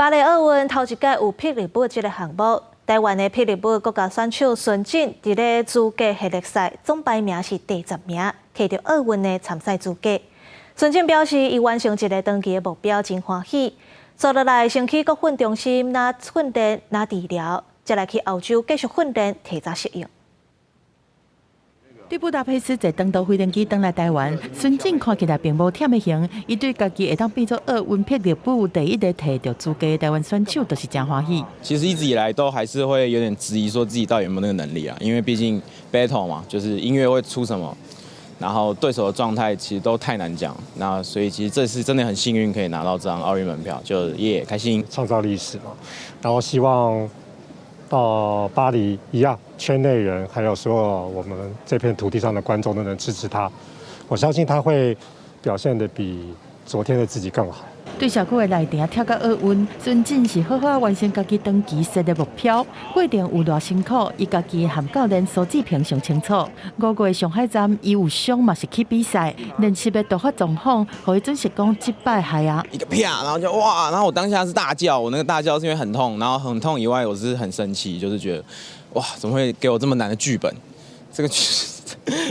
巴黎奥运头一届有霹雳舞这个项目，台湾的霹雳舞国家选手孙静伫咧资格系列赛总排名是第10名，摕到奥运的参赛资格。孙静表示，伊完成一个长期的目标，真欢喜。接落来，先去国训中心拿训练、拿治疗，再来去澳洲继续训练，提早适应。 对布达佩斯坐长途飞行机返来台湾，孙静看起来并无忝的型，伊对家己会当变做奥运霹雳舞第一个摕到资格的台湾选手，就是真欢喜。其实一直以来都还是会有点质疑，说自己到底有没有那个能力啊？因为毕竟 battle 嘛，就是音乐会出什么，然后对手的状态其实都太难讲。那所以其实这次真的很幸运可以拿到这张奥运门票，就也开心。创造历史嘛，然后希望到巴黎一样，圈内人还有所有我们这片土地上的观众都能支持他。我相信他会表现得比昨天的自己更好。对小区的内定跳到奥运，孙静是好好完成家己长期设的目标。过程有偌辛苦，伊家己和教练苏志平上清楚。5月上海站，伊有伤嘛是去比赛，练习的突发状况，互伊准是讲击败海啊。一个啪，然后就哇，然后我当下是大叫，我那个大叫是因为很痛，然后很痛以外，我是很生气，就是觉得哇，怎么会给我这么难的剧本？这个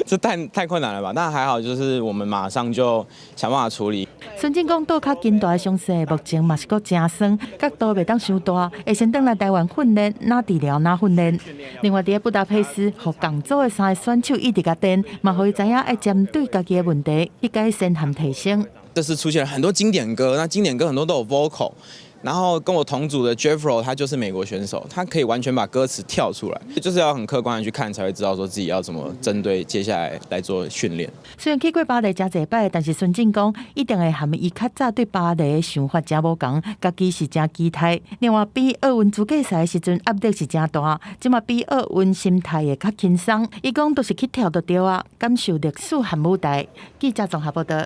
这太困难了吧？但还好，就是我们马上就想办法处理。孙静讲，倒脚筋大的伤势，目前嘛是阁真酸，角度袂当伤大，会先返来台湾训练，拿治疗，拿训练。另外，伫布达佩斯，互港组的3个选手一直甲电，嘛互伊知影要针对家己的问题去改善和提升。这次出现了很多经典歌，那经典歌很多都有 vocal。 然后跟我同组的 Jeffro， 他就是美国选手，他可以完全把歌词跳出来，就是要很客观的去看，才会知道说自己要怎么针对接下来做训练。虽然去过巴黎真侪摆，但是孙静讲一定会和伊较早对巴黎的想法真无同，家己是真期待。另外，比奥运资格赛时阵压力是真大，即嘛比奥运心态会较轻松。伊讲都是去跳就对啊，感受历史和舞台。记者综合报道。